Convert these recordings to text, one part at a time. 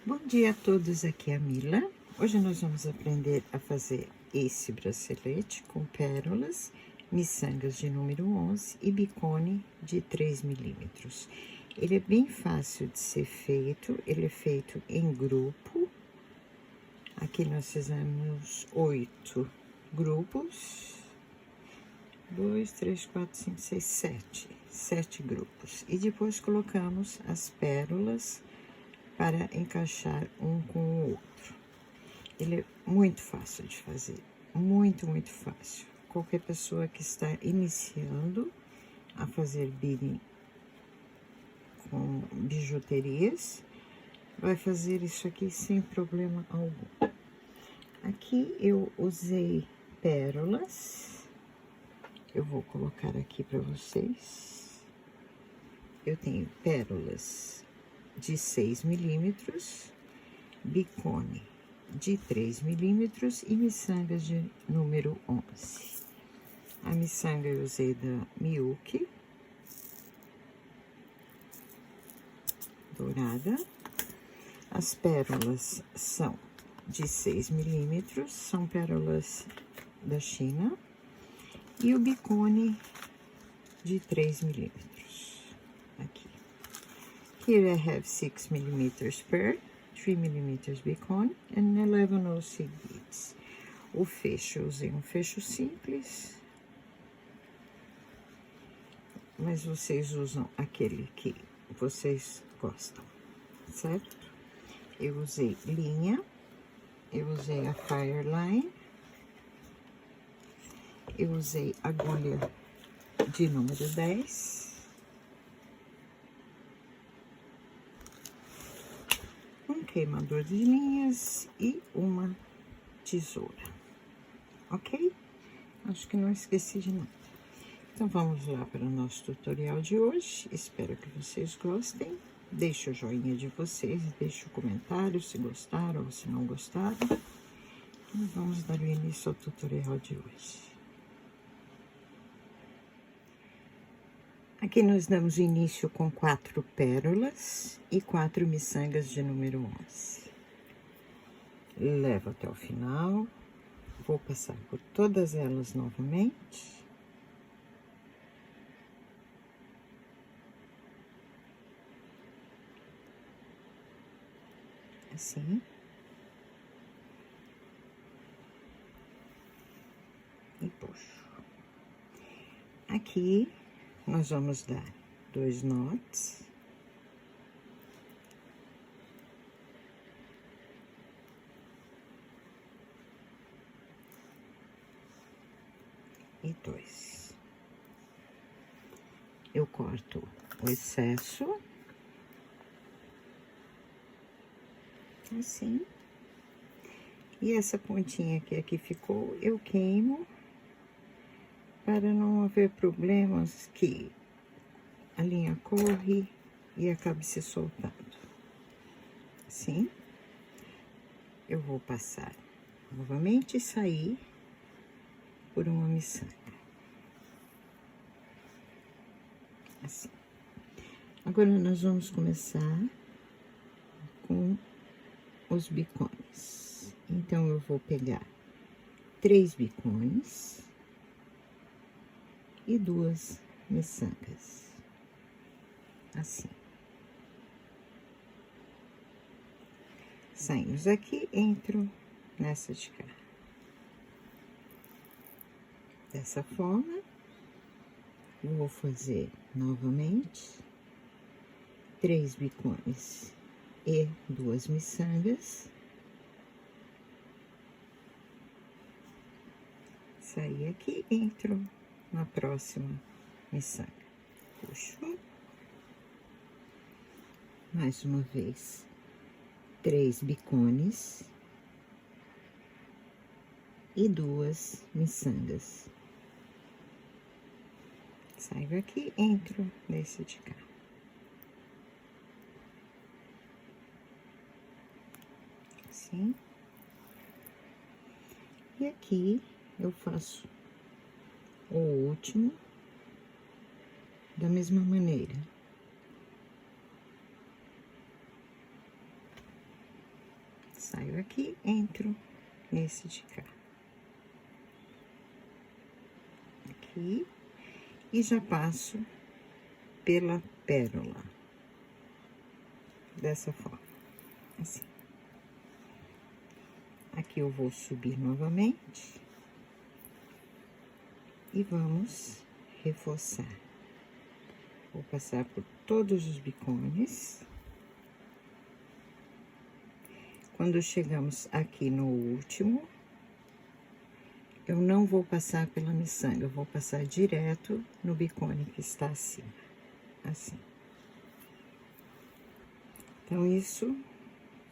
Bom dia a todos, aqui é a Mila. Hoje nós vamos aprender a fazer esse bracelete com pérolas, miçangas de número 11 e bicone de 3 milímetros. Ele é bem fácil de ser feito, ele é feito em grupo. Aqui nós fizemos 8 grupos. 2, 3, 4, 5, 6, 7. 7 grupos. E depois colocamos as pérolas para encaixar um com o outro. Ele é muito fácil de fazer, muito fácil. Qualquer pessoa que está iniciando a fazer beading com bijuterias vai fazer isso aqui sem problema algum. Aqui eu usei pérolas, eu vou colocar aqui para vocês. Eu tenho pérolas de 6 milímetros, bicone de 3 milímetros e miçangas de número 11. A miçanga eu usei da Miyuki, dourada. As pérolas são de 6 milímetros, são pérolas da China. E o bicone de 3 milímetros, aqui. Here I have 6 millimeters pearl, 3 millimeters bicone and 11 OC beads. O fecho, eu usei um fecho simples, mas vocês usam aquele que vocês gostam, certo? Eu usei linha, eu usei a Fireline, eu usei agulha de número 10. Um queimador de linhas e uma tesoura, ok? Acho que não esqueci de nada. Então, vamos lá para o nosso tutorial de hoje. Espero que vocês gostem. Deixe o joinha de vocês, deixe o comentário se gostaram ou se não gostaram. E vamos dar o início ao tutorial de hoje. Aqui nós damos início com 4 pérolas e 4 miçangas de número 11. Levo até o final, vou passar por todas elas novamente. Assim. E puxo. Aqui nós vamos dar 2 notes. E 2. Eu corto o excesso. Assim. E essa pontinha que aqui ficou, eu queimo para não haver problemas que a linha corre e acabe se soltando. Assim. Eu vou passar novamente e sair por uma miçanga. Assim. Agora, nós vamos começar com os bicones. Então, eu vou pegar 3 bicones e 2 miçangas. Assim. Saímos aqui, entro nessa de cá. Dessa forma, vou fazer novamente 3 bicones e 2 miçangas. Saí aqui, entro na próxima miçanga. Puxo. Mais uma vez, 3 bicones e 2 miçangas. Saio aqui, entro nesse de cá. Assim. E aqui eu faço o último da mesma maneira. saio aqui, entro nesse de cá. Aqui, e já passo pela pérola. Dessa forma, assim. Aqui eu vou subir novamente. E vamos reforçar. Vou passar por todos os bicones. Quando chegamos aqui no último, eu não vou passar pela miçanga, eu vou passar direto no bicone que está acima, assim. Então, isso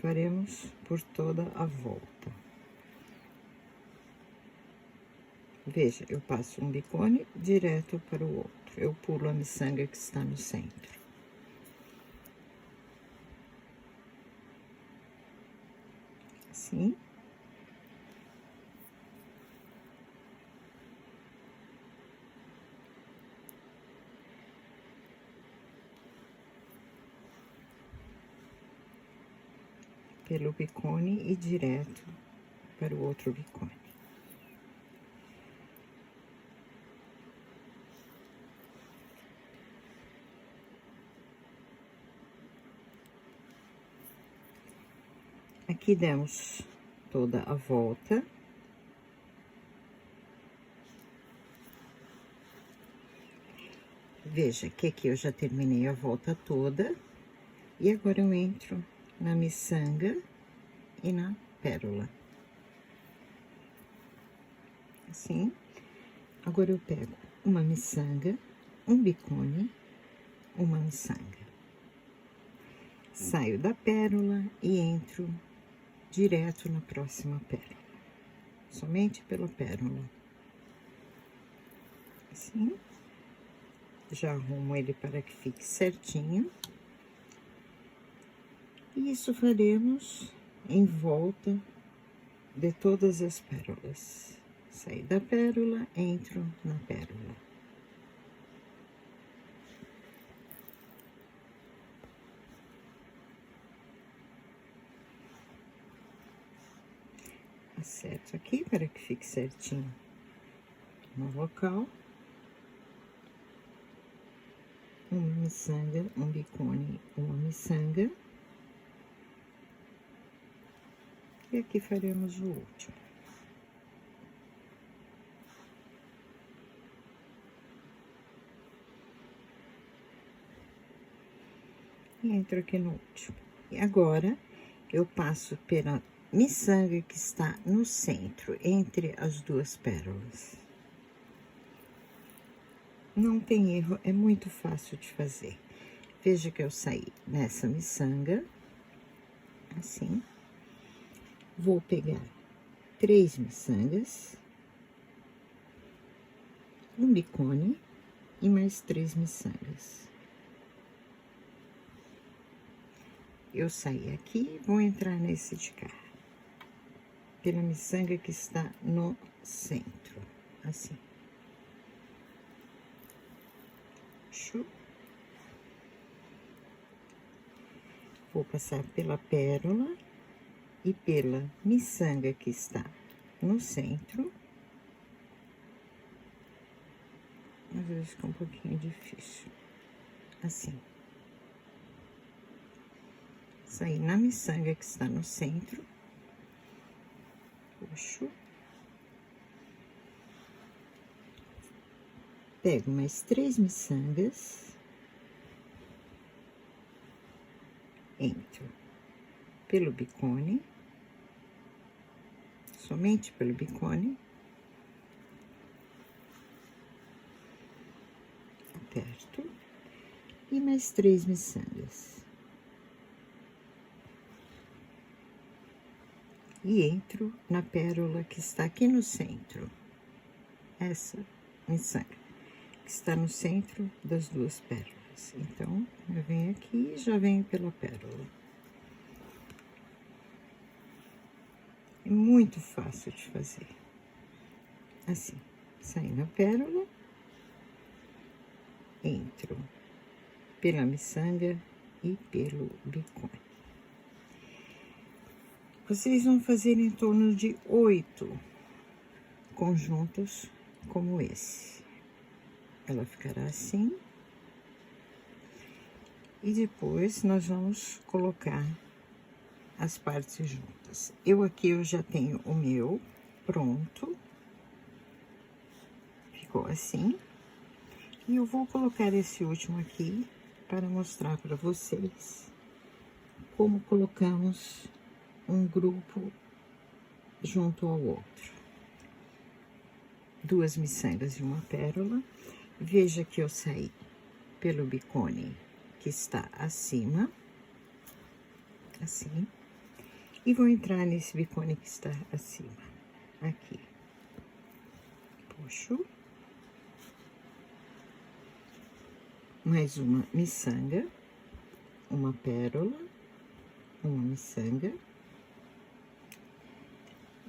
faremos por toda a volta. Veja, eu passo um bicone direto para o outro. Eu pulo a miçanga que está no centro. Assim. Pelo bicone e direto para o outro bicone. Aqui demos toda a volta. Veja que aqui eu já terminei a volta toda. E agora eu entro na miçanga e na pérola. Assim. Agora eu pego uma miçanga, um bicone, uma miçanga. Saio da pérola e entro direto na próxima pérola. Somente pela pérola. Assim. Já arrumo ele para que fique certinho. E isso faremos em volta de todas as pérolas. Saí da pérola, entro na pérola. Acerto aqui para que fique certinho no local. Uma miçanga, um bicone, uma miçanga. E aqui faremos o último. E entro aqui no último. E agora, eu passo pela miçanga que está no centro, entre as duas pérolas. Não tem erro, é muito fácil de fazer. Veja que eu saí nessa miçanga, assim. Vou pegar 3 miçangas, um bicone e mais 3 miçangas. Eu saí aqui, vou entrar nesse de cá, pela miçanga que está no centro, assim. Show? Vou passar pela pérola e pela miçanga que está no centro. Às vezes fica um pouquinho difícil. Assim. Saí na miçanga que está no centro. Puxo. Pego mais 3 miçangas. Entro pelo bicone. Somente pelo bicone. Aperto. E mais 3 miçangas. E entro na pérola que está aqui no centro. Essa miçanga, que está no centro das duas pérolas. Então, eu venho aqui e já venho pela pérola. É muito fácil de fazer. Assim, saí na pérola, entro pela miçanga e pelo bicone. Vocês vão fazer em torno de 8 conjuntos como esse. Ela ficará assim. E depois nós vamos colocar as partes juntas. Eu já tenho o meu pronto. Ficou assim. E eu vou colocar esse último aqui para mostrar para vocês como colocamos um grupo junto ao outro. 2 miçangas e uma pérola. Veja que eu saí pelo bicone que está acima, assim, e vou entrar nesse bicone que está acima, aqui. Puxo. Mais uma miçanga, uma pérola, uma miçanga.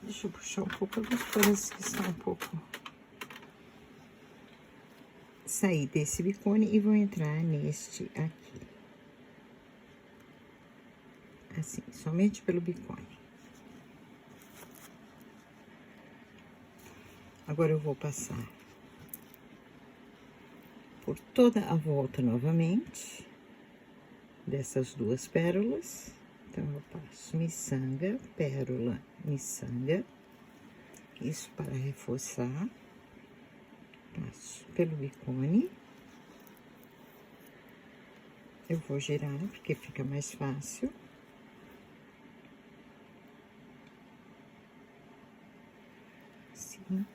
Deixa eu puxar um pouco a luz, parece que está um pouco. Sair desse bicone e vou entrar neste aqui. Assim, somente pelo bicone. Agora eu vou passar por toda a volta novamente dessas 2 pérolas. Então, eu passo miçanga, pérola, miçanga. Isso para reforçar. Passo pelo bicone. Eu vou girar, porque fica mais fácil. Assim.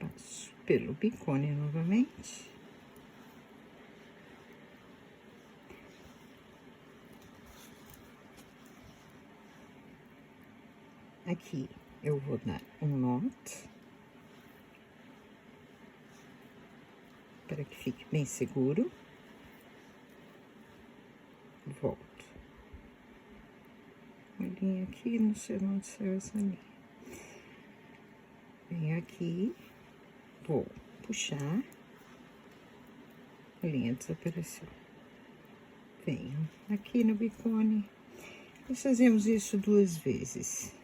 Passo pelo bicone novamente. Aqui eu vou dar um nó para que fique bem seguro. Volto. Uma linha aqui, não sei onde saiu essa linha. Venho aqui, vou puxar, a linha desapareceu. Venho aqui no bicone. Nós fazemos isso 2 vezes,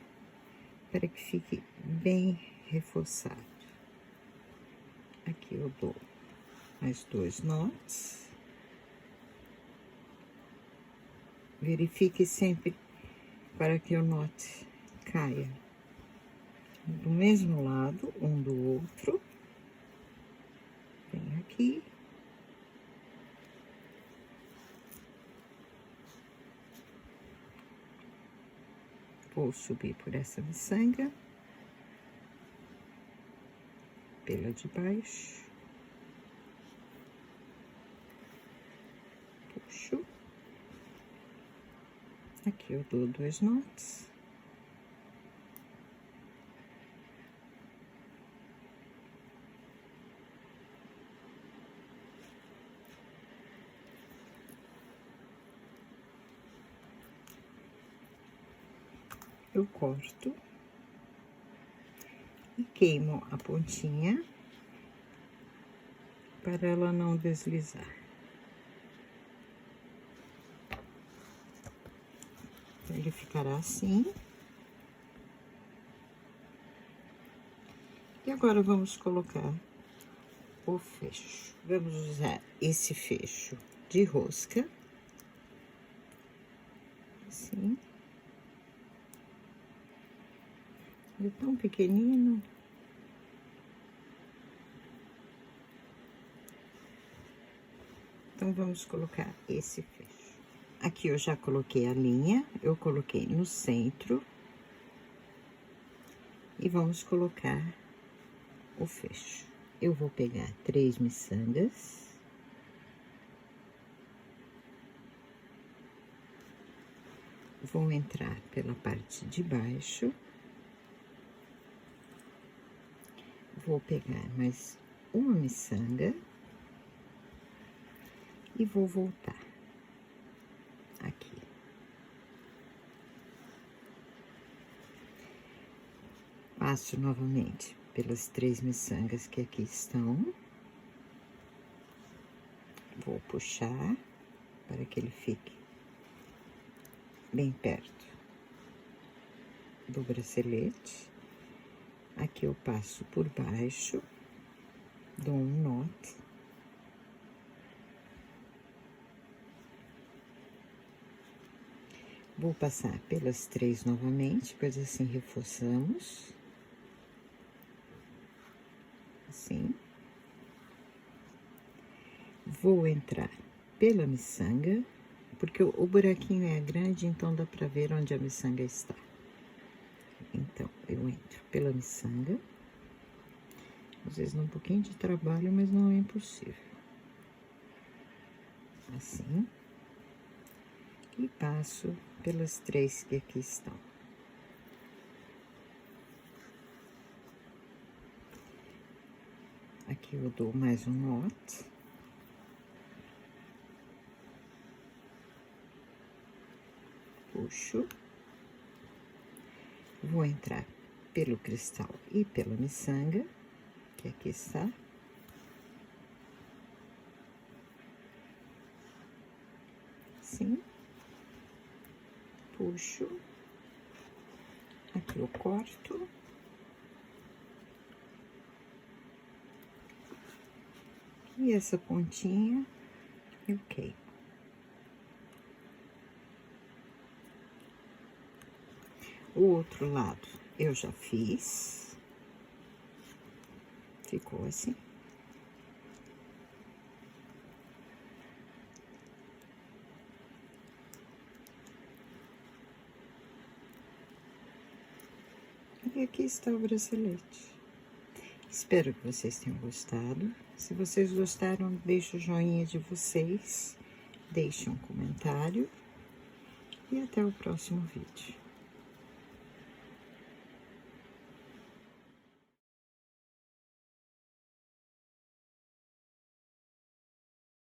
para que fique bem reforçado. Aqui eu dou mais 2 nós. Verifique sempre para que o nó caia do mesmo lado, um do outro. Venho aqui. Vou subir por essa miçanga, pela de baixo. Puxo. Aqui eu dou 2 nós. Eu corto e queimo a pontinha para ela não deslizar. Ele ficará assim. E agora vamos colocar o fecho. Vamos usar esse fecho de rosca. Assim. Ele é tão pequenino. Então, vamos colocar esse fecho. Aqui eu já coloquei a linha, eu coloquei no centro. E vamos colocar o fecho. Eu vou pegar 3 miçangas. Vou entrar pela parte de baixo. Vou pegar mais uma miçanga. E vou voltar aqui. Passo novamente pelas 3 miçangas que aqui estão. Vou puxar para que ele fique bem perto do bracelete. Aqui eu passo por baixo, dou um nó. Vou passar pelas 3 novamente, pois assim reforçamos. Assim. Vou entrar pela miçanga, porque o buraquinho é grande, então dá pra ver onde a miçanga está. Então, eu entro pela miçanga. Às vezes dá um pouquinho de trabalho, mas não é impossível. Assim. E passo pelas 3 que aqui estão. Aqui eu dou mais um nó. Puxo. Vou entrar pelo cristal e pela miçanga, que aqui está. Assim. Puxo. Aqui eu corto. E essa pontinha eu queimo. O outro lado eu já fiz. Ficou assim. E aqui está o bracelete. Espero que vocês tenham gostado. Se vocês gostaram, deixe o joinha de vocês, deixe um comentário e até o próximo vídeo.